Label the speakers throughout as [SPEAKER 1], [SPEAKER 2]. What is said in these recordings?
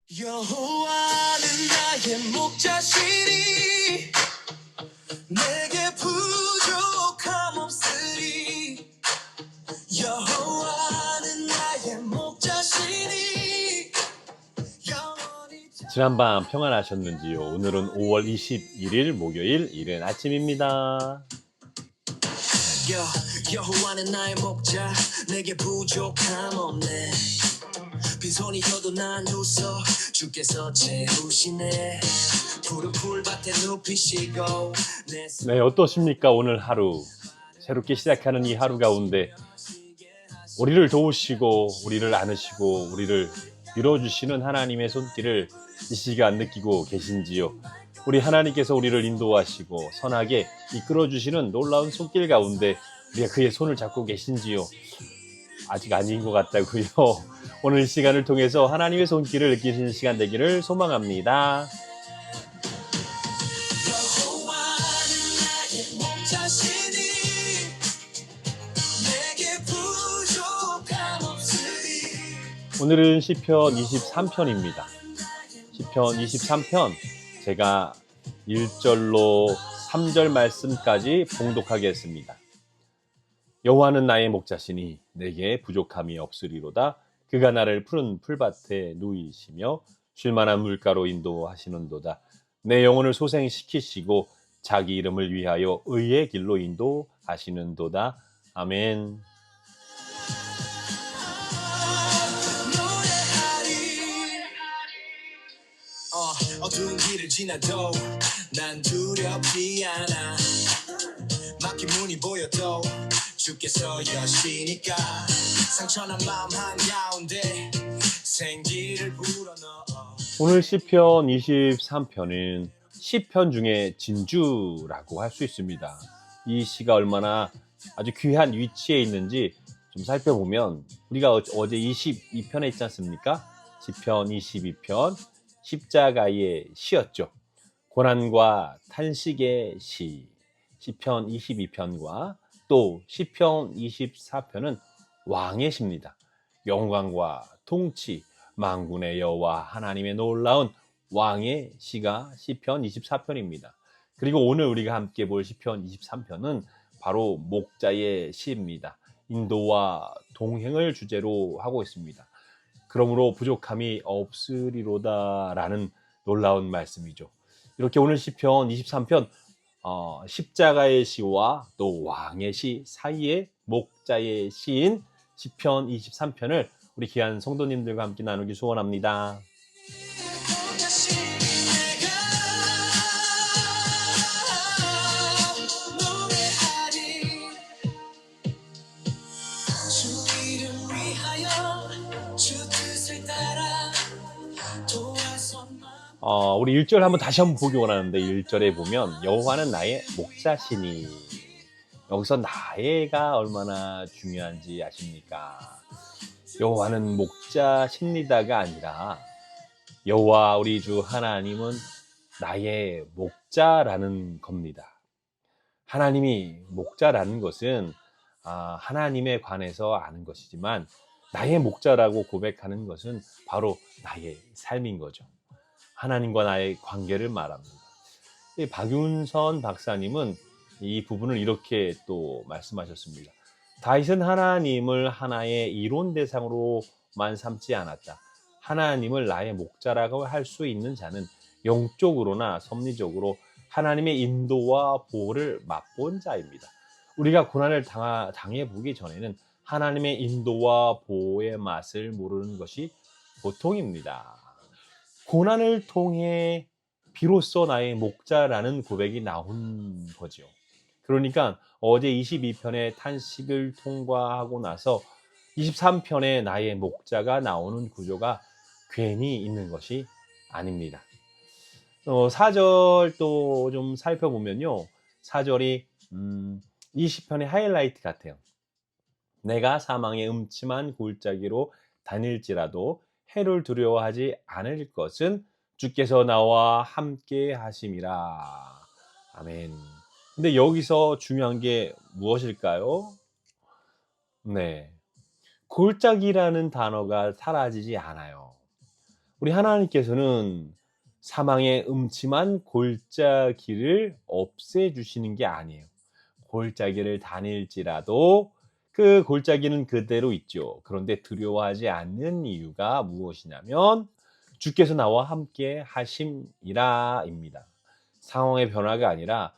[SPEAKER 1] 여호와는 나의 목자시니 내게 부족함 없으리. 여호와는 나의 목자시니 영원히
[SPEAKER 2] 지난밤 평안하셨는지요? 오늘은 5월 21일 목요일 이른 아침입니다.
[SPEAKER 1] 여호와는 나의 목자 내게 부족함 없네. 빈손이 혀도 난 웃어 주께서 채우시네. 푸른 풀밭에 눕히시고
[SPEAKER 2] 네, 어떠십니까? 오늘 하루 새롭게 시작하는 이 하루 가운데 우리를 도우시고 우리를 안으시고 우리를 밀어주시는 하나님의 손길을 이 시간 느끼고 계신지요? 우리 하나님께서 우리를 인도하시고 선하게 이끌어주시는 놀라운 손길 가운데 우리가 그의 손을 잡고 계신지요? 아직 아닌 것 같다고요. 오늘 이 시간을 통해서 하나님의 손길을 느끼시는 시간 되기를 소망합니다.
[SPEAKER 1] 여호와는 나의 목자시니 내게 부족함 없으리.
[SPEAKER 2] 오늘은 시편 23편입니다. 시편 23편 제가 1절로 3절 말씀까지 봉독하겠습니다. 여호와는 나의 목자시니 내게 부족함이 없으리로다. 그가 나를 푸른 풀밭에 누이시며 쉴만한 물가로 인도하시는도다. 내 영혼을 소생시키시고 자기 이름을 위하여 의의 길로 인도하시는도다. 아멘.
[SPEAKER 1] 어두운 길을 지나도 난 두렵지 않아. 막힌 문이 보여도 주께서 여시니까. 상처난 마음 한가운데 생기를 불어넣어.
[SPEAKER 2] 오늘 시편 23편은 시편 중에 진주라고 할 수 있습니다. 이 시가 얼마나 아주 귀한 위치에 있는지 좀 살펴보면 우리가 어제 22편에 있지 않습니까? 시편 22편 십자가의 시였죠. 고난과 탄식의 시 시편 22편과 또 시편 24편은 왕의 시입니다. 영광과 통치, 만군의 여호와 하나님의 놀라운 왕의 시가 시편 24편입니다. 그리고 오늘 우리가 함께 볼 시편 23편은 바로 목자의 시입니다. 인도와 동행을 주제로 하고 있습니다. 그러므로 부족함이 없으리로다 라는 놀라운 말씀이죠. 이렇게 오늘 시편 23편 십자가의 시와 또 왕의 시 사이에 목자의 시인 시편 23편을 우리 귀한 성도님들과 함께 나누기 소원합니다. 우리 1절 한번 다시 한번 보기 원하는데 1절에 보면 여호와는 나의 목자시니 여기서 나의가 얼마나 중요한지 아십니까? 여호와는 목자십니다가 아니라 여호와 우리 주 하나님은 나의 목자라는 겁니다. 하나님이 목자라는 것은 하나님에 관해서 아는 것이지만 나의 목자라고 고백하는 것은 바로 나의 삶인 거죠. 하나님과 나의 관계를 말합니다. 박윤선 박사님은 이 부분을 이렇게 또 말씀하셨습니다. 다윗은 하나님을 하나의 이론 대상으로만 삼지 않았다. 하나님을 나의 목자라고 할 수 있는 자는 영적으로나 섭리적으로 하나님의 인도와 보호를 맛본 자입니다. 우리가 고난을 당해보기 전에는 하나님의 인도와 보호의 맛을 모르는 것이 보통입니다. 고난을 통해 비로소 나의 목자라는 고백이 나온 거죠. 그러니까 어제 22편의 탄식을 통과하고 나서 23편의 나의 목자가 나오는 구조가 괜히 있는 것이 아닙니다. 4절 또 좀 살펴보면요. 4절이 20편의 하이라이트 같아요. 내가 사망의 음침한 골짜기로 다닐지라도 해를 두려워하지 않을 것은 주께서 나와 함께 하심이라. 아멘. 근데 여기서 중요한 게 무엇일까요? 네. 골짜기라는 단어가 사라지지 않아요. 우리 하나님께서는 사망의 음침한 골짜기를 없애주시는 게 아니에요. 골짜기를 다닐지라도 그 골짜기는 그대로 있죠. 그런데 두려워하지 않는 이유가 무엇이냐면 주께서 나와 함께 하심이라입니다. 상황의 변화가 아니라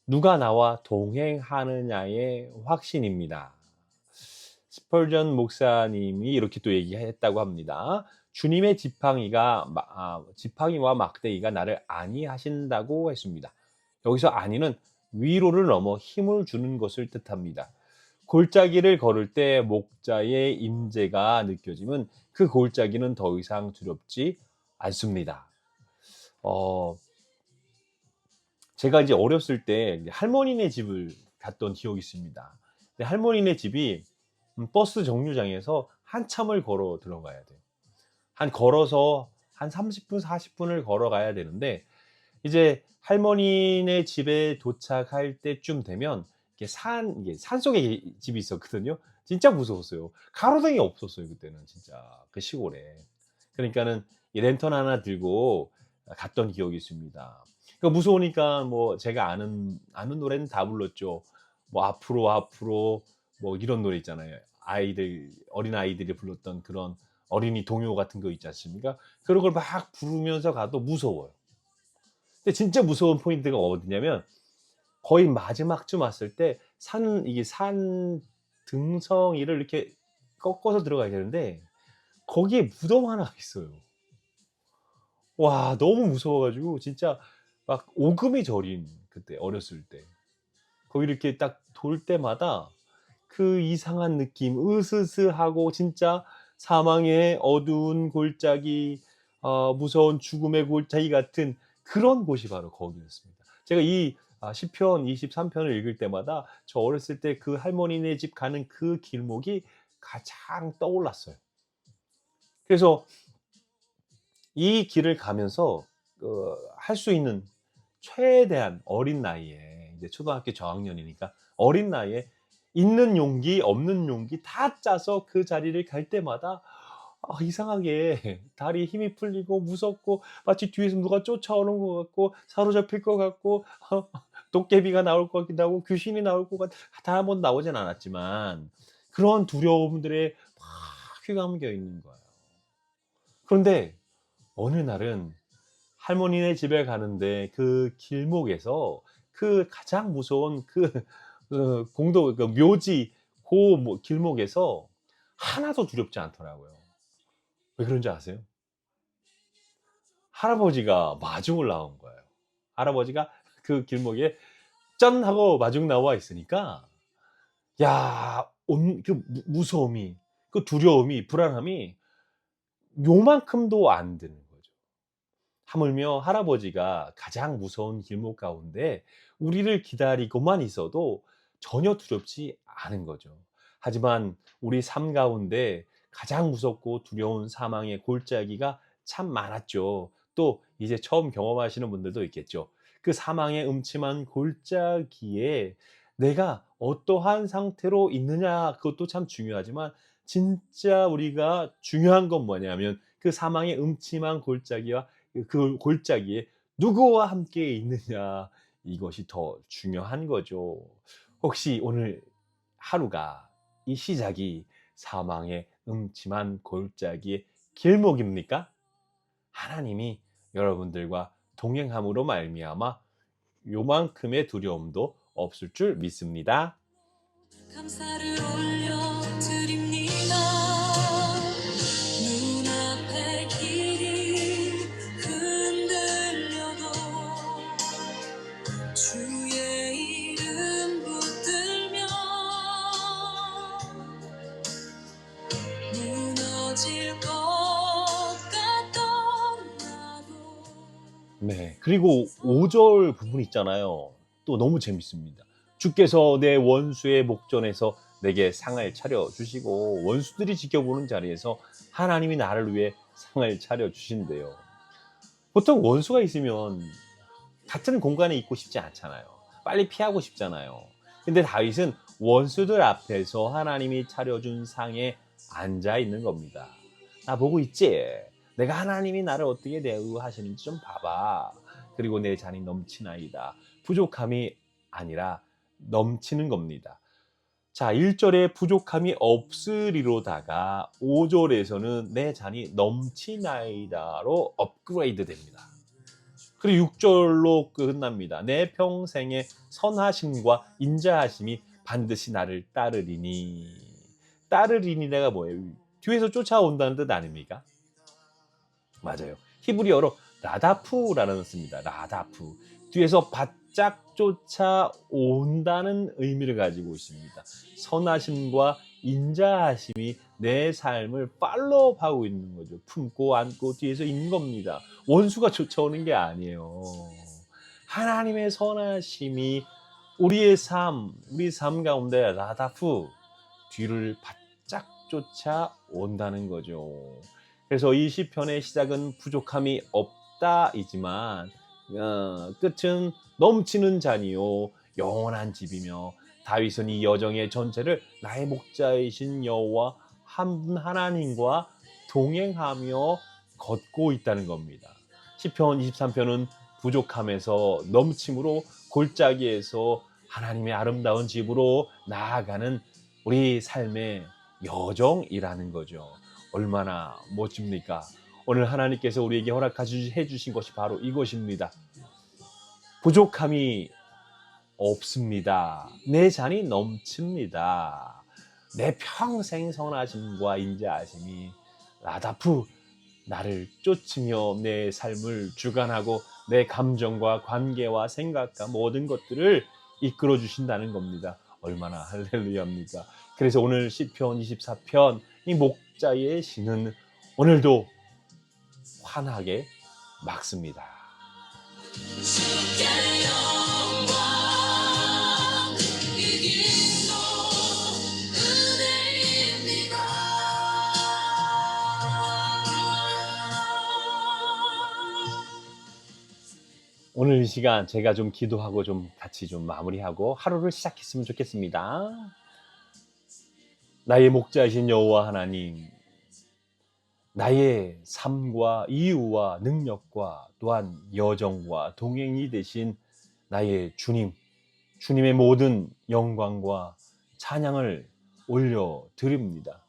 [SPEAKER 2] 누가 나와 동행하느냐의 확신입니다. 스펄전 목사님이 이렇게 또 얘기했다고 합니다. 주님의 지팡이와 막대기가 나를 안위하신다고 했습니다. 여기서 안위는 위로를 넘어 힘을 주는 것을 뜻합니다. 골짜기를 걸을 때 목자의 임재가 느껴지면 그 골짜기는 더 이상 두렵지 않습니다. 제가 이제 어렸을 때 할머니네 집을 갔던 기억이 있습니다. 할머니네 집이 버스 정류장에서 한참을 걸어 들어가야 돼요. 걸어서 한 30분, 40분을 걸어가야 되는데, 이제 할머니네 집에 도착할 때쯤 되면 이게 산속에 집이 있었거든요. 진짜 무서웠어요. 가로등이 없었어요, 그때는 진짜 그 시골에. 그러니까는 이 랜턴 하나 들고 갔던 기억이 있습니다. 그러니까 무서우니까 뭐 제가 아는 노래는 다 불렀죠. 뭐 앞으로 뭐 이런 노래 있잖아요. 어린 아이들이 불렀던 그런 어린이 동요 같은 거 있지 않습니까? 그런 걸 막 부르면서 가도 무서워요. 근데 진짜 무서운 포인트가 어디냐면 거의 마지막쯤 왔을 때 이게 산 등성이를 이렇게 꺾어서 들어가야 되는데 거기에 무덤 하나가 있어요. 와, 너무 무서워가지고 진짜 막 오금이 저린, 그때 어렸을 때 거기 이렇게 딱 돌 때마다 그 이상한 느낌, 으스스하고 진짜 사망의 어두운 골짜기, 무서운 죽음의 골짜기 같은 그런 곳이 바로 거기였습니다. 제가 이 시편 23편을 읽을 때마다 저 어렸을 때 그 할머니네 집 가는 그 길목이 가장 떠올랐어요. 그래서 이 길을 가면서 할 수 있는 최대한 어린 나이에, 이제 초등학교 저학년이니까 어린 나이에 있는 용기 없는 용기 다 짜서 그 자리를 갈 때마다 이상하게 다리에 힘이 풀리고 무섭고 마치 뒤에서 누가 쫓아오는 것 같고 사로잡힐 것 같고 도깨비가 나올 것 같기도 하고 귀신이 나올 것 같고, 다 한 번 나오진 않았지만 그런 두려움들에 막 휘감겨 있는 거예요. 그런데 어느 날은 할머니네 집에 가는데 그 길목에서 그 가장 무서운 그 묘지 길목에서 하나도 두렵지 않더라고요. 왜 그런지 아세요? 할아버지가 마중을 나온 거예요. 할아버지가 그 길목에 짠 하고 마중 나와 있으니까, 야, 그 무서움이, 그 두려움이, 불안함이 요만큼도 안 드는 거죠. 하물며 할아버지가 가장 무서운 길목 가운데 우리를 기다리고만 있어도 전혀 두렵지 않은 거죠. 하지만 우리 삶 가운데 가장 무섭고 두려운 사망의 골짜기가 참 많았죠. 또 이제 처음 경험하시는 분들도 있겠죠. 그 사망의 음침한 골짜기에 내가 어떠한 상태로 있느냐, 그것도 참 중요하지만 진짜 우리가 중요한 건 뭐냐면 그 사망의 음침한 골짜기와 그 골짜기에 누구와 함께 있느냐, 이것이 더 중요한 거죠. 혹시 오늘 하루가, 이 시작이 사망의 음침한 골짜기의 길목입니까? 하나님이 여러분들과 동행함으로 말미암아 요만큼의 두려움도 없을 줄 믿습니다.
[SPEAKER 1] 감사를 올려드립니다. 눈앞의 길이 흔들려도 주의 이름 붙들며 무너질 것 같던 나도.
[SPEAKER 2] 네, 그리고 5절 부분 있잖아요. 또 너무 재밌습니다. 주께서 내 원수의 목전에서 내게 상을 차려 주시고 원수들이 지켜보는 자리에서 하나님이 나를 위해 상을 차려 주신대요. 보통 원수가 있으면 같은 공간에 있고 싶지 않잖아요. 빨리 피하고 싶잖아요. 근데 다윗은 원수들 앞에서 하나님이 차려준 상에 앉아 있는 겁니다. 나 보고 있지? 내가 하나님이 나를 어떻게 대우하시는지 좀 봐봐. 그리고 내 잔이 넘치나이다. 부족함이 아니라 넘치는 겁니다. 자, 1절에 부족함이 없으리로다가 5절에서는 내 잔이 넘치나이다로 업그레이드 됩니다. 그리고 6절로 끝납니다. 내 평생의 선하심과 인자하심이 반드시 나를 따르리니. 따르리니가 뭐예요? 뒤에서 쫓아온다는 뜻 아닙니까? 맞아요. 히브리어로 라다푸라는 뜻입니다. 라다푸. 뒤에서 바짝 쫓아온다는 의미를 가지고 있습니다. 선하심과 인자하심이 내 삶을 팔로우하고 있는 거죠. 품고 안고 뒤에서 있는 겁니다. 원수가 쫓아오는 게 아니에요. 하나님의 선하심이 우리 삶 가운데 라다푸 뒤를 바짝 쫓아온다는 거죠. 그래서 이 시편의 시작은 부족함이 없다이지만 끝은 넘치는 잔이요 영원한 집이며 다윗은 이 여정의 전체를 나의 목자이신 여호와 한 분 하나님과 동행하며 걷고 있다는 겁니다. 시편 23편은 부족함에서 넘침으로 골짜기에서 하나님의 아름다운 집으로 나아가는 우리 삶의 여정이라는 거죠. 얼마나 멋집니까? 오늘 하나님께서 우리에게 허락해 주신 것이 바로 이것입니다. 부족함이 없습니다. 내 잔이 넘칩니다. 내 평생 선하심과 인자하심이 라다푸 나를 쫓으며 내 삶을 주관하고 내 감정과 관계와 생각과 모든 것들을 이끌어 주신다는 겁니다. 얼마나 할렐루야입니까? 그래서 오늘 시편 24편 이 목자의 시는 오늘도 환하게 막습니다.
[SPEAKER 1] 주께 영광 이기도 은혜입니다.
[SPEAKER 2] 오늘 이 시간 제가 좀 기도하고 좀 같이 좀 마무리하고 하루를 시작했으면 좋겠습니다. 나의 목자이신 여호와 하나님, 나의 삶과 이유와 능력과 또한 여정과 동행이 되신 나의 주님, 주님의 모든 영광과 찬양을 올려드립니다.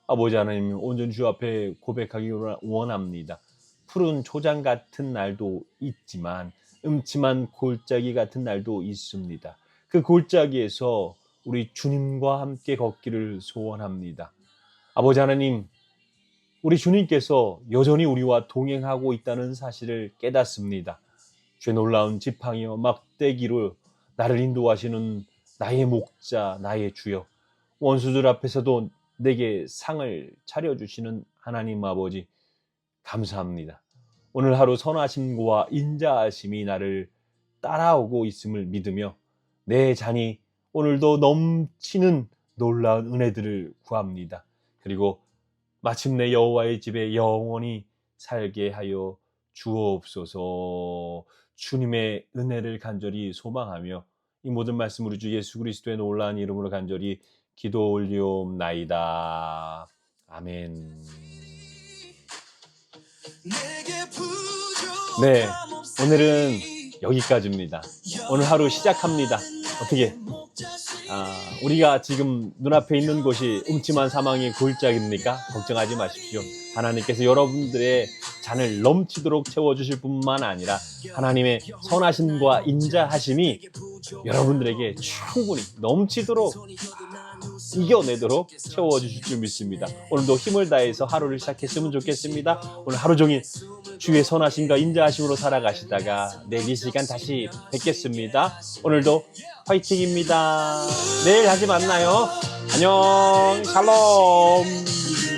[SPEAKER 2] 아버지 하나님, 온전히 주 앞에 고백하기 원합니다. 푸른 초장 같은 날도 있지만 음침한 골짜기 같은 날도 있습니다. 그 골짜기에서 우리 주님과 함께 걷기를 소원합니다. 아버지 하나님, 우리 주님께서 여전히 우리와 동행하고 있다는 사실을 깨닫습니다. 죄 놀라운 지팡이와 막대기로 나를 인도하시는 나의 목자, 나의 주여, 원수들 앞에서도 내게 상을 차려주시는 하나님 아버지, 감사합니다. 오늘 하루 선하심과 인자하심이 나를 따라오고 있음을 믿으며 내 잔이 오늘도 넘치는 놀라운 은혜들을 구합니다. 그리고 마침내 여호와의 집에 영원히 살게 하여 주옵소서. 주님의 은혜를 간절히 소망하며 이 모든 말씀으로 주 예수 그리스도의 놀라운 이름으로 간절히 기도 올리옵나이다. 아멘. 네, 오늘은 여기까지입니다. 오늘 하루 시작합니다. 어떻게? 우리가 지금 눈앞에 있는 곳이 음침한 사망의 골짜기입니까? 걱정하지 마십시오. 하나님께서 여러분들의 잔을 넘치도록 채워주실 뿐만 아니라 하나님의 선하심과 인자하심이 여러분들에게 충분히 넘치도록 이겨내도록 채워주실 줄 믿습니다. 오늘도 힘을 다해서 하루를 시작했으면 좋겠습니다. 오늘 하루 종일 주의 선하심과 인자하심으로 살아가시다가 내일 이 시간 다시 뵙겠습니다. 오늘도 화이팅입니다. 내일 다시 만나요. 안녕, 샬롬.